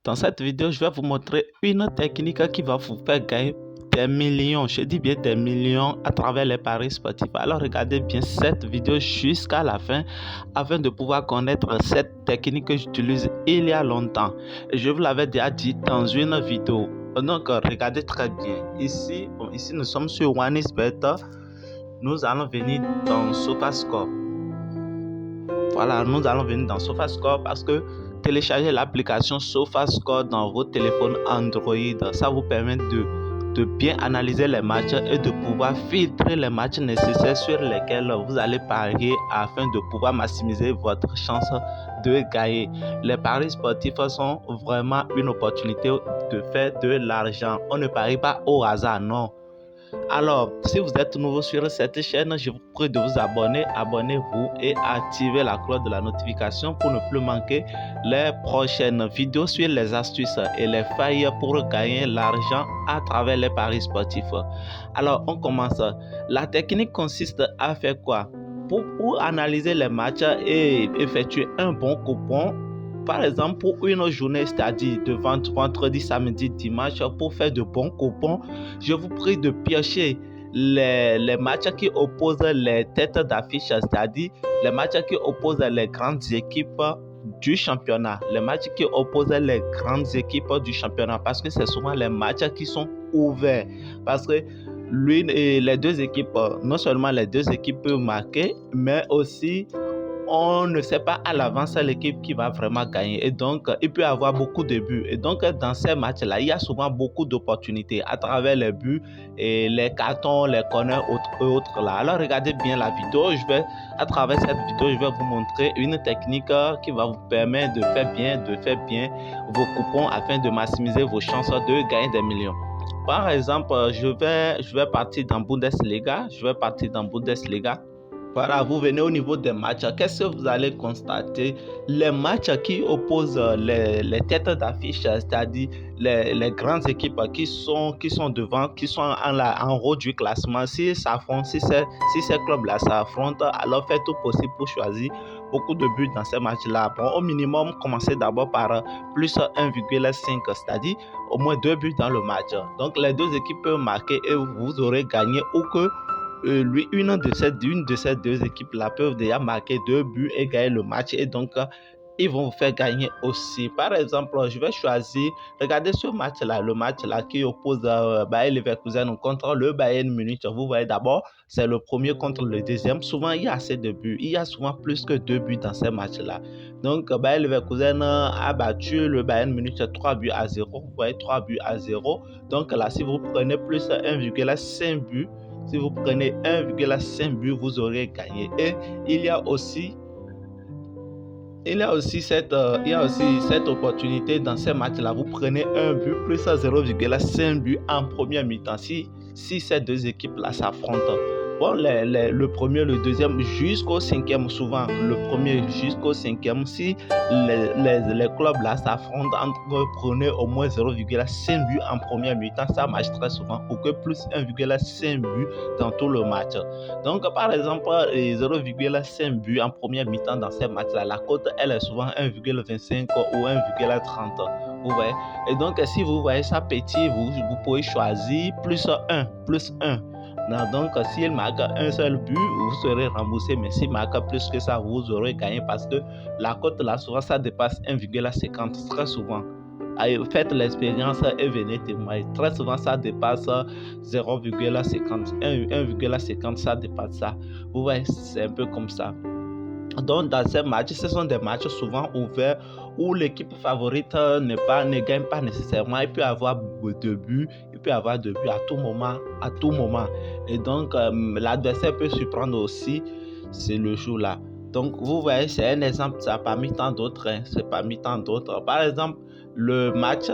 Dans cette vidéo, je vais vous montrer une technique qui va vous faire gagner des millions, je dis bien des millions à travers les paris sportifs. Alors regardez bien cette vidéo jusqu'à la fin afin de pouvoir connaître cette technique que j'utilise il y a longtemps. Je vous l'avais déjà dit dans une vidéo. Donc regardez très bien. Ici nous sommes sur OneXBet. Nous allons venir dans SofaScore. Voilà, nous allons venir dans SofaScore parce que télécharger l'application SofaScore dans vos téléphones Android, ça vous permet de bien analyser les matchs et de pouvoir filtrer les matchs nécessaires sur lesquels vous allez parier afin de pouvoir maximiser votre chance de gagner. Les paris sportifs sont vraiment une opportunité de faire de l'argent. On ne parie pas au hasard, non. Alors, si vous êtes nouveau sur cette chaîne, je vous prie de vous abonner, abonnez-vous et activez la cloche de la notification pour ne plus manquer les prochaines vidéos sur les astuces et les failles pour gagner l'argent à travers les paris sportifs. Alors, on commence. La technique consiste à faire quoi? Pour analyser les matchs et effectuer un bon coupon. Par exemple, pour une journée, c'est-à-dire de vendredi, samedi, dimanche, pour faire de bons coupons, je vous prie de piocher les matchs qui opposent les têtes d'affiche, c'est-à-dire les matchs qui opposent les grandes équipes du championnat. Les matchs qui opposent les grandes équipes du championnat, parce que c'est souvent les matchs qui sont ouverts. Parce que les deux équipes, non seulement les deux équipes peuvent marquer, mais aussi on ne sait pas à l'avance l'équipe qui va vraiment gagner et donc il peut y avoir beaucoup de buts et donc dans ces matchs-là, il y a souvent beaucoup d'opportunités à travers les buts et les cartons, les corners autres là. Alors regardez bien la vidéo, à travers cette vidéo, je vais vous montrer une technique qui va vous permettre de faire bien vos coupons afin de maximiser vos chances de gagner des millions. Par exemple, je vais partir dans Bundesliga, Voilà, vous venez au niveau des matchs. Qu'est-ce que vous allez constater? Les matchs qui opposent les têtes d'affiche, c'est-à-dire les grandes équipes qui sont devant, qui sont en haut du classement, si ces clubs-là s'affrontent, alors faites tout possible pour choisir beaucoup de buts dans ces matchs-là. Bon, au minimum, commencez d'abord par plus 1,5, c'est-à-dire au moins 2 buts dans le match. Donc, les deux équipes peuvent marquer et vous aurez gagné ou que une de ces deux équipes-là peuvent déjà marquer 2 buts et gagner le match et donc ils vont vous faire gagner aussi. Par exemple, je vais choisir, regardez ce match-là, le match-là qui oppose Bayer Leverkusen contre le Bayern Munich. Vous voyez d'abord, c'est le premier contre le deuxième. Souvent, il y a assez de buts. Il y a souvent plus que 2 buts dans ces matchs-là. Donc, Bayer Leverkusen a battu le Bayern Munich 3 buts à 0. Vous voyez, 3 buts à 0. Donc là, si vous prenez plus 1,5 buts, si vous prenez 1,5 but, vous aurez gagné. Et il y a aussi cette opportunité dans ces matchs-là. Vous prenez un but plus 0,5 but en première mi-temps si ces deux équipes-là s'affrontent. Bon, le premier, le deuxième, jusqu'au cinquième, souvent, le premier jusqu'au cinquième, si les clubs-là s'affrontent, prenez au moins 0,5 but en première mi-temps, ça marche très souvent, ou que plus 1,5 but dans tout le match. Donc, par exemple, 0,5 but en première mi-temps dans ces matchs-là, la cote, elle est souvent 1,25 ou 1,30. Vous voyez? Et donc, si vous voyez ça petit, vous pouvez choisir plus 1. Non, donc, s'il marque un seul but, vous serez remboursé. Mais s'il marque plus que ça, vous aurez gagné parce que la cote, là, souvent, ça dépasse 1,50 très souvent. Faites l'expérience et venez témoigner. Très souvent, ça dépasse 0,50. 1,50, ça dépasse ça. Vous voyez, c'est un peu comme ça. Donc, dans ces matchs, ce sont des matchs souvent ouverts où l'équipe favorite ne gagne pas nécessairement. Il peut y avoir 2 buts, à tout moment. Et donc, l'adversaire peut surprendre aussi, c'est le jour-là. Donc, vous voyez, c'est un exemple, ça parmi tant d'autres. Par exemple, le match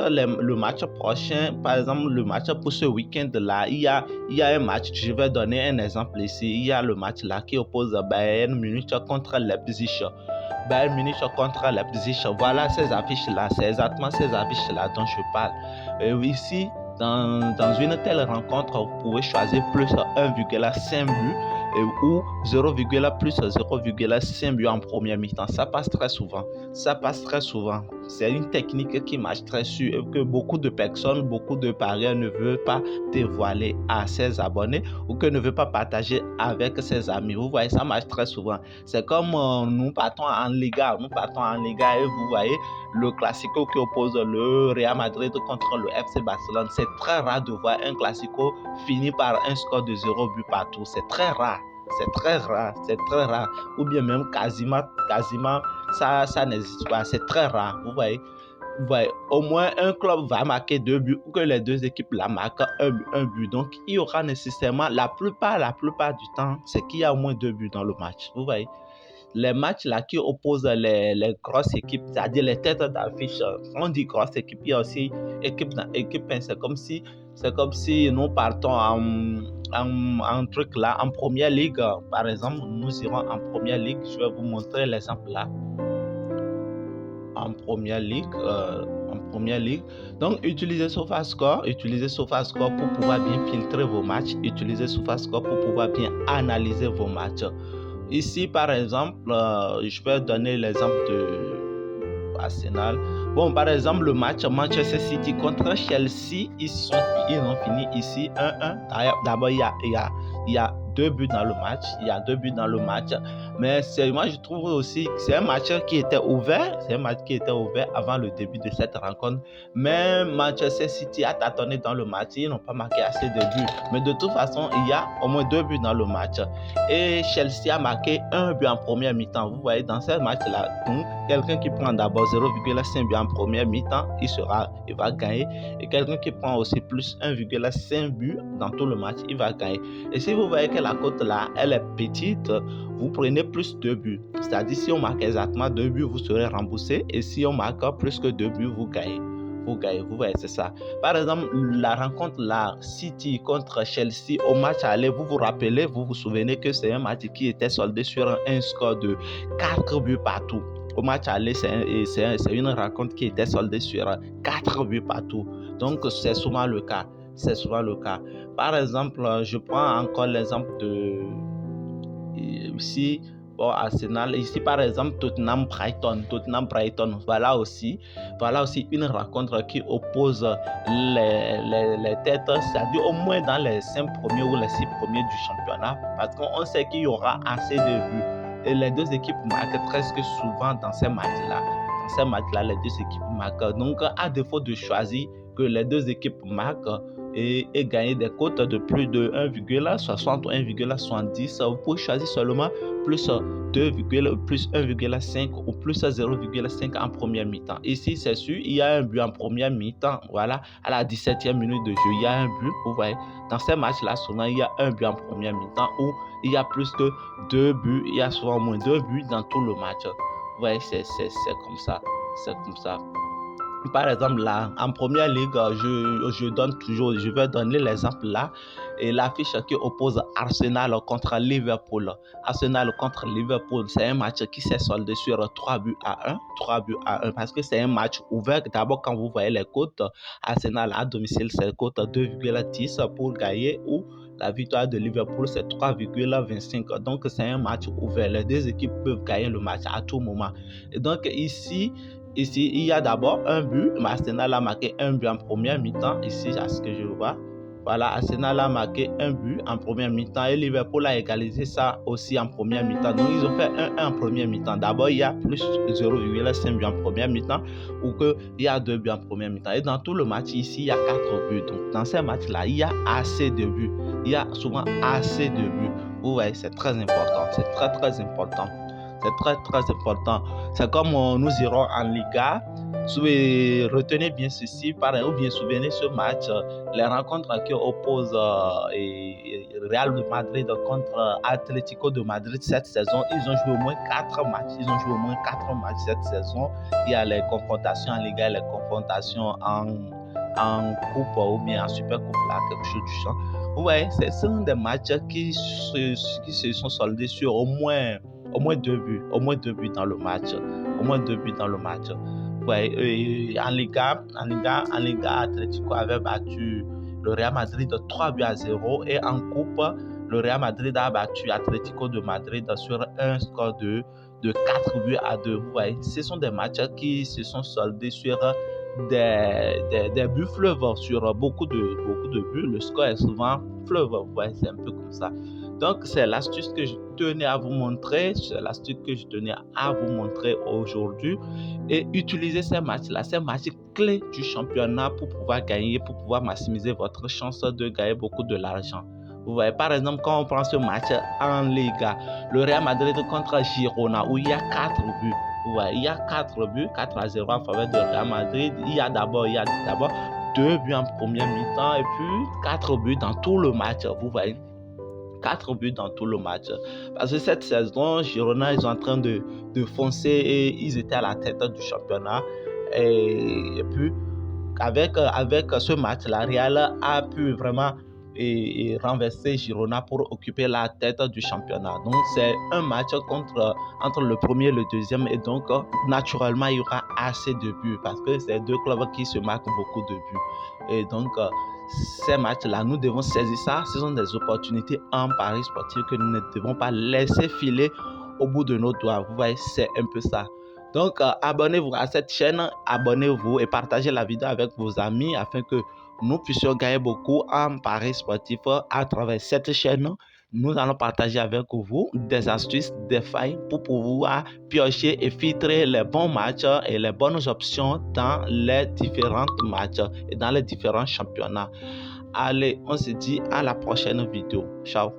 prochain, par exemple, le match pour ce week-end-là, il y a un match, je vais donner un exemple ici. Il y a le match là qui oppose Bayern Munich contre Leipzig. Bayern Munich contre Leipzig. Voilà ces affiches-là, c'est exactement ces affiches-là dont je parle. Ici, dans une telle rencontre, vous pouvez choisir plus 1,5 but ou 0,5 but en première mi-temps. Ça passe très souvent. c'est une technique qui marche très sûr, que beaucoup de personnes, beaucoup de parieurs ne veulent pas dévoiler à ses abonnés ou que ne veulent pas partager avec ses amis. Vous voyez, ça marche très souvent. C'est comme nous partons en Liga et vous voyez le Classico qui oppose le Real Madrid contre le FC Barcelone. C'est très rare de voir un Classico fini par un score de 0 but partout. C'est très rare. Ou bien même quasiment, ça n'existe pas. C'est très rare. Vous voyez, au moins un club va marquer 2 buts ou que les deux équipes la marquent un but. Donc, il y aura nécessairement, la plupart du temps, c'est qu'il y a au moins 2 buts dans le match. Vous voyez, les matchs là qui opposent les grosses équipes, c'est-à-dire les têtes d'affiche. On dit grosse équipe, il y a aussi équipe. C'est comme si nous partons en truc là, en première ligue. Par exemple, nous irons en première ligue. Je vais vous montrer l'exemple là. En première ligue. Donc, utilisez SofaScore pour pouvoir bien filtrer vos matchs. Utilisez SofaScore pour pouvoir bien analyser vos matchs. Ici, par exemple, je vais donner l'exemple de Arsenal. Bon, par exemple, le match Manchester City contre Chelsea, ils ont fini ici 1-1. D'abord, il y a 2 buts dans le match. Mais moi, je trouve aussi que c'est un match qui était ouvert. Avant le début de cette rencontre. Mais Manchester City a tâtonné dans le match. Ils n'ont pas marqué assez de buts. Mais de toute façon, il y a au moins 2 buts dans le match. Et Chelsea a marqué 1 but en première mi-temps. Vous voyez, dans ce match-là, quelqu'un qui prend d'abord 0,5 but en première mi-temps, il va gagner. Et quelqu'un qui prend aussi plus 1,5 but dans tout le match, il va gagner. Et si vous voyez que la cote là, elle est petite, vous prenez plus 2 buts. C'est-à-dire, si on marque exactement 2 buts, vous serez remboursé. Et si on marque plus que 2 buts, vous gagnez. Vous voyez, c'est ça. Par exemple, la rencontre là, City contre Chelsea au match aller, vous vous souvenez que c'est un match qui était soldé sur un score de 4 buts partout. Au match aller, c'est une rencontre qui était soldée sur 4 buts partout. Donc, c'est souvent le cas. Par exemple, je prends encore l'exemple de ici. Bon, Arsenal, ici par exemple Tottenham Brighton, voilà aussi une rencontre qui oppose les têtes, c'est-à-dire au moins dans les 5 premiers ou les 6 premiers du championnat, parce qu'on sait qu'il y aura assez de buts et les deux équipes marquent presque souvent dans ces matchs-là. Les deux équipes marquent. Donc, à défaut de choisir que les deux équipes marquent et gagner des cotes de plus de 1,60 ou 1,70, vous pouvez choisir seulement plus 1,5 ou plus 0,5 en première mi-temps. Ici, c'est sûr, il y a un but en première mi-temps. Voilà, à la 17e minute de jeu, il y a un but. Vous voyez, dans ces matchs-là, souvent, il y a un but en première mi-temps où il y a plus que 2 buts. Il y a souvent au moins 2 buts dans tout le match. Vous voyez, c'est comme ça. Par exemple, là, en première ligue, je vais donner l'exemple là, et l'affiche qui oppose Arsenal contre Liverpool. Arsenal contre Liverpool, c'est un match qui s'est soldé sur 3 buts à 1, parce que c'est un match ouvert. D'abord, quand vous voyez les cotes, Arsenal à domicile, c'est cote 2,10 pour gagner, ou la victoire de Liverpool, c'est 3,25. Donc, c'est un match ouvert. Les deux équipes peuvent gagner le match à tout moment. Et donc, ici, il y a d'abord un but. Arsenal a marqué un but en première mi-temps. Ici, à ce que je vois. Voilà, Arsenal a marqué un but en première mi-temps et Liverpool a égalisé ça aussi en première mi-temps. Donc, ils ont fait 1-1 en première mi-temps. D'abord, il y a plus 0,5 buts en première mi-temps ou qu'il y a 2 buts en première mi-temps. Et dans tout le match, ici, il y a 4 buts. Donc, dans ces matchs-là, il y a assez de buts. Il y a souvent assez de buts. Vous voyez, c'est très important. C'est très, très important. C'est comme nous irons en Liga. Retenez bien ceci, ou bien souvenez ce match, les rencontres qui opposent Real de Madrid contre Atlético de Madrid cette saison. Ils ont joué au moins 4 matchs cette saison. Il y a les confrontations en Liga, les confrontations en coupe ou bien en super coupe, là, quelque chose du genre. Ouais, ce sont des matchs qui se sont soldés sur au moins 2 buts dans le match. Ouais, en Liga, Atlético avait battu le Real Madrid de 3 buts à 0 et en coupe, le Real Madrid a battu Atlético de Madrid sur un score de de 4 buts à 2. Vous voyez, ce sont des matchs qui se sont soldés sur des buts fleuves, sur beaucoup de buts. Le score est souvent fleuve. Vous voyez, c'est un peu comme ça. Donc, c'est l'astuce que je tenais à vous montrer. C'est l'astuce que je tenais à vous montrer aujourd'hui. Et utiliser ces matchs-là, ces matchs clés du championnat pour pouvoir gagner, pour pouvoir maximiser votre chance de gagner beaucoup de l'argent. Vous voyez, par exemple, quand on prend ce match en Liga, le Real Madrid contre Girona, où il y a 4 buts. Vous voyez, il y a 4 buts, 4-0 en faveur de Real Madrid. Il y a d'abord 2 buts en première mi-temps et puis 4 buts dans tout le match. Vous voyez, 4 buts dans tout le match. Parce que cette saison, Girona, ils sont en train de foncer et ils étaient à la tête du championnat. Et puis, avec ce match, la Real a pu vraiment renverser Girona pour occuper la tête du championnat. Donc, c'est un match entre le premier et le deuxième. Et donc, naturellement, il y aura assez de buts parce que c'est deux clubs qui se marquent beaucoup de buts. Et donc, ces matchs-là, nous devons saisir ça. Ce sont des opportunités en paris sportif que nous ne devons pas laisser filer au bout de nos doigts. Vous voyez, c'est un peu ça. Donc, abonnez-vous à cette chaîne, abonnez-vous et partagez la vidéo avec vos amis afin que nous puissions gagner beaucoup en paris sportif à travers cette chaîne. Nous allons partager avec vous des astuces, des failles pour pouvoir piocher et filtrer les bons matchs et les bonnes options dans les différents matchs et dans les différents championnats. Allez, on se dit à la prochaine vidéo. Ciao.